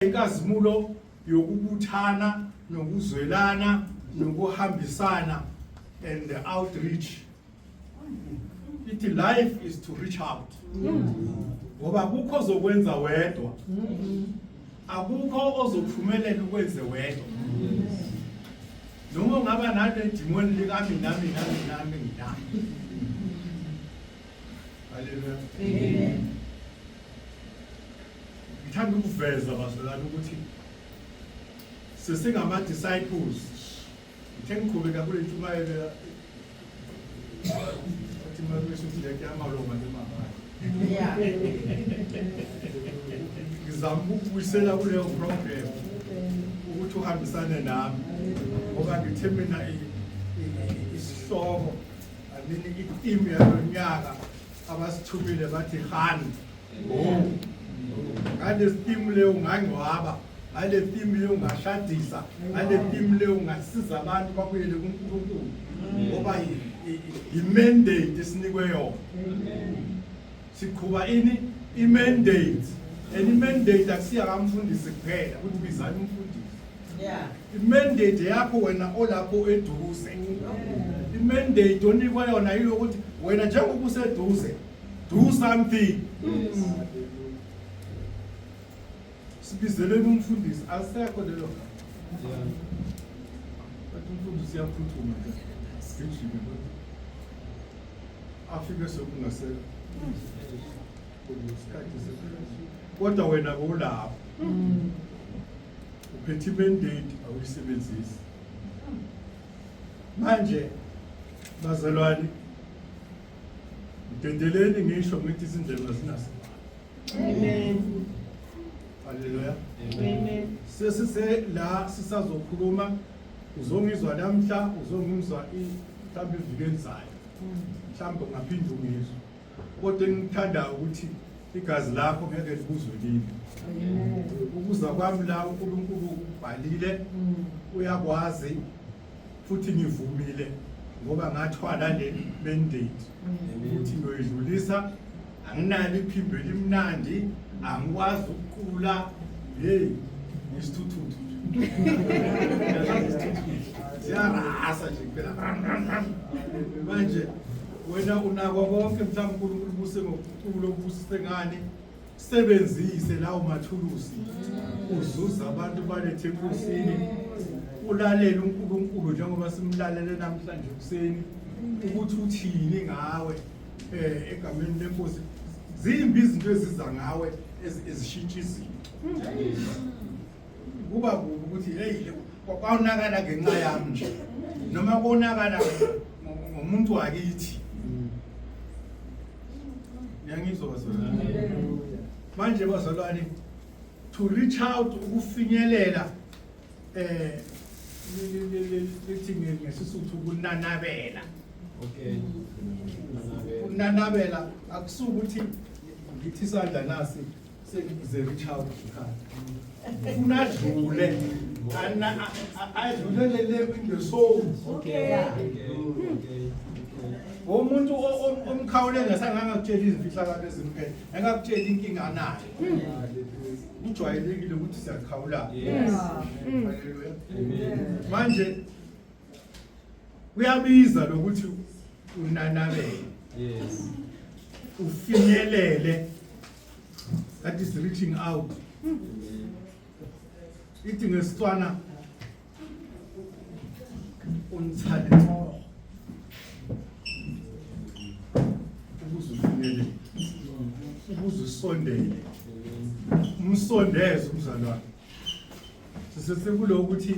Inkazimulo yokubuthana nokuzwelana nokuhambisana and the outreach. Life is to reach out. Ngoba akukho ozokwenza wedwa. Akukho ozophumelela ukwenze wedwa. Noma ungaba nale dimoni likami nami. Hallelujah. Amen. Ngithanda ukuveza bazalwane ukuthi sesingama disciples. Ngithe ngikhubeka kule ntshumayelo athi manje siyakuyama lo manje manje. Yeah. Ngizama ukubuyisela kuleyo program ukuthi uhambisane nami. Ngoba ngithe mina isihloko anini i-team yalonyaka abasithumile bathi Han. Ngale team leyo ngangcwaba, ngale team leyo ngashadisa, ngale team leyo ngasiza abantu bakuyele kuNkulunkulu. Ngoba i-mandate esinikwe yona. Sikhuba i-mandate. I-mandate akusiya kamfundisi kuphela ukuthi bizana umfundisi. Yeah. I-mandate yakho wena olapho eduze. I-mandate onikwe yona yilo ukuthi wena njengoba useduze, do something. Sibizeleni umfundisi asekho lelo gama. Bathi umfundisi uyaphuthuma nje. Sijime afike sokungasela. Kusikhathi sesikhathi. Kodwa wena ulapho. Uphethe mandate awuyisebenzisi. Manje bazalwane udendeleni ngisho ngithi izindlela zinaso. Amen. Hallelujah. Amen. Sesise la sisazokhuluma uzongizwa namhla uzongizwa mhlawumbe iviki elizayo. Mhlawumbe ngaphinde ungizwe. Kodwa ngithanda ukuthi igazi lakho ngeke libuzwe kimi. Amen. Ukuza kwami la uNkulunkulu ubhalile uyakwazi futhi ngivumile ngoba ngathwala le mandate ukuthi ngoyidlulisa anginalo iphimbo elimnandi angikwazi ukuqula isithuthuthi siyarasa nje phela manje wena unako konke mhlawumbe uNkulunkulu ubuse ngokuqula obusise ngani sebenzise lawo mathulusi uzuza abantu balethe enkosini ulalela uNkulunkulu njengoba simlalele namhlanje kuseni ukuthi uthini ngawe egameni lenkosi zimbi izinto eziza ngawe ezishintsha izinto kuba ukuthi kwawunakala ngenxa yami nje noma konakala ngomuntu wakithi ngiyangizwa bazalwane manje bazalwane to reach out ukufinyelela lithi ngesisuthu kunanabela. Okay. Kunanabela akusuka ukuthi ngithi isandla nasi sengize reach out ekhaya. Ufuna adlule adlulele ngesoul. Okay. Umuntu omkhawule ngasangangakutshela izifihlakalo ezimphele, engakutshela inkinga anayo. Ujwayelekile ukuthi siyakhawula. Yes. Hallelujah. Amen. Manje kuyabiza lokuthi unanabele. Yes. Ufinyelele. That is reaching out. Ithi ngesitswana unthale ukuzufinyelele. Ukuzusondele. Umsondeze umzalwane. Sisekulo ukuthi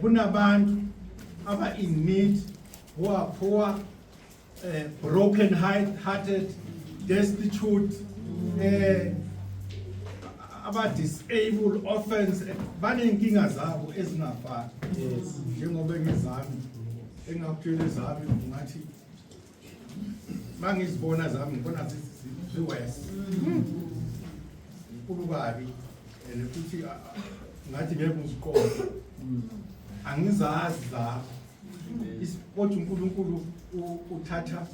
kunabantu aba in need who are poor, broken hearted, destitute, aba disabled, orphans, banenkinga zabo ezingafani. Njengoba ngizami engakutshela zami ngathi mangizibona zami ngibona ziwesi. Kabi futhi ngathi ngeke uziqonde angizazi la isipothi uNkulunkulu uthatha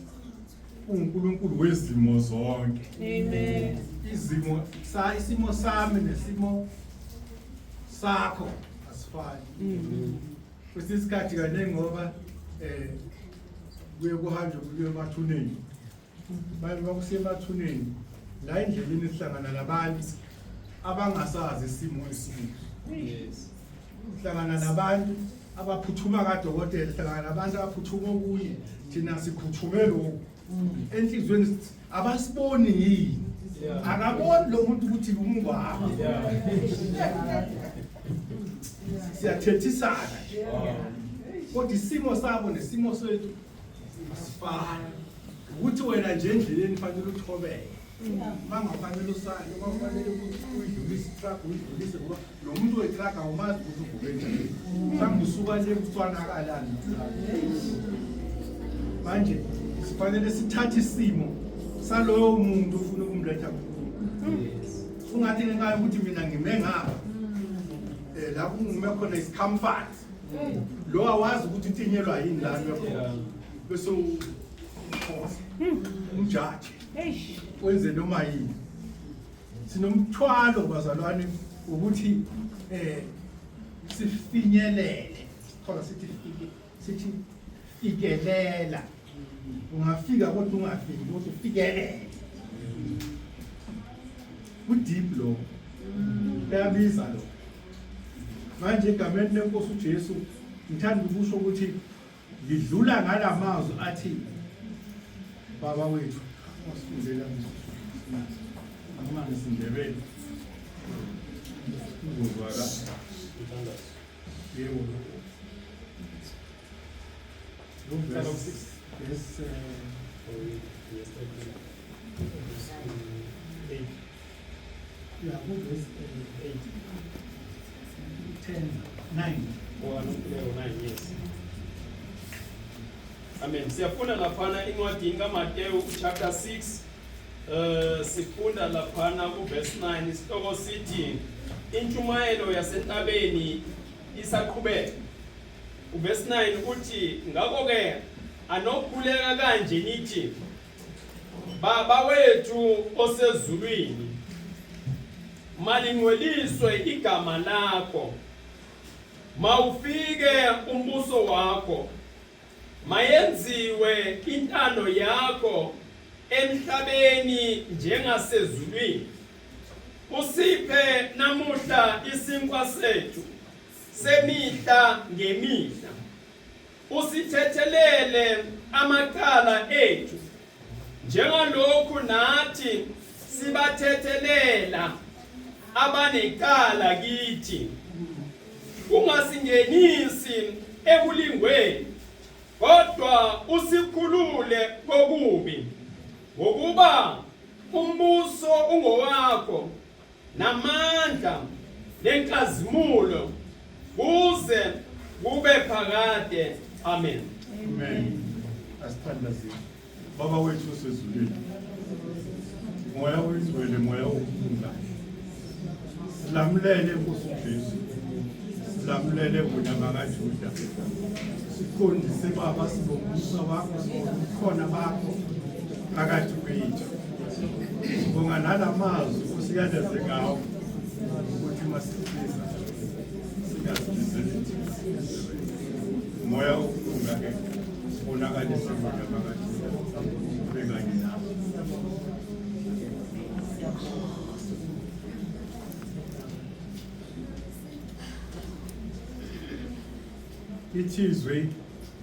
uNkulunkulu wezimo zonke. Amen. Isimo sami nesimo sakho asifani. Kwesinye isikhathi kaningi ngoba kuye kuhanjwe kuye emathuneni. Bakusiya emathuneni la endleleni sihlangana nabantu abangasazi isimo esibi. Sihlangana nabantu abaphuthuma kadokotela, sihlangana nabantu abaphuthuma okunye, thina sikhuthume lokho. Enhlizweni abasiboni yini? Akaboni lo muntu ukuthi umngwabo. Siyathethisana. Kodwa isimo sabo nesimo sethu asifani. Ukuthi wena nje endleleni fanele uthobeke. Mangafanele usale, mangafanele uyidlulise truck, uyidlulise ngoba lo muntu weTruck awumazi ukuthi uvuke njani. Mhlawumbe usuka nje kucwanakalana. Manje sifanele sithathe isimo saloyo muntu ufuna ukumletha kuNkulunkulu. Ungathi ngenxa ukuthi mina ngime ngapha. La kungume khona iscomfort. Lo awazi ukuthi utinyelwa yini la khona. Bese ukhosi umjaji wenze noma yini. Sinomthwalo bazalwane ukuthi sifinyelele. Khola sithi fikelela. Ungafika kodwa ungafiki kodwa ufikelele. Udeep lo. Uyabiza lo. Manje egameni leNkosi uJesu ngithanda ukusho ukuthi ngidlula ngalamazwi athi Baba wethu osifundela noma ngisindebele uzozwaka yebo yes 8 yeah verse 8 10 9 yes. Amen. Siyafunda laphana incwadini kaMateyu chapter 6 sifunda laphana ku verse 9 isihloko sithi intshumayelo yasentabeni isaqhubeka. U verse 9 uthi ngakho ke anokhuleka kanje nithi Baba wethu osezulwini malingcweliswe igama lakho. Mawufike umbuso wakho. Mayenziwe intando yakho emhlabeni njengasezulwini. Usiphe namuhla isinkwa sethu semihla ngemihla. Usithethelele amacala ethu njengalokhu nathi sibathethelela abanecala kithi. Ungasingenisi ekulingweni kodwa usikhulule kokubi. Ngokuba umbuso ungowakho namandla lenkazimulo kuze kube phakade. Amen. Amen. Asithandaze. Baba wethu osezulwini. Moya oyingcwele, moya wokuphumula. Silamulele Nkosi uJesu. Silamulele unyama kaJuda. Siqondise Baba sibonga wakho, sikhona bakho phakathi kwethu. Sibonga nalamazwi osiyadeze ngawo ukuthi masifisa singazizeli. Moya wokuphumula ke ubonakalise unyama kaJuda. Bengani nawe. Ithizwe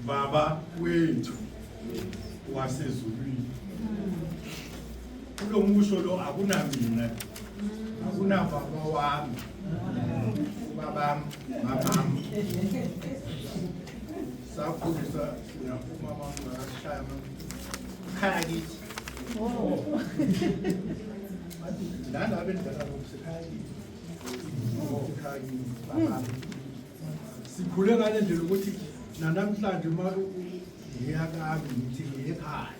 Baba wethu wasezulwini. Kulo musho lo akunamina, akunababa wami, babami, mamami. Sakhulisa umama ngashaya khaya kithi. Lana bendala ukusekhaya kithi. Khaya kithi babami. Sikhule ngale ndlela ukuthi namhlanje uma ngiyakami ngithi ngiyekhaya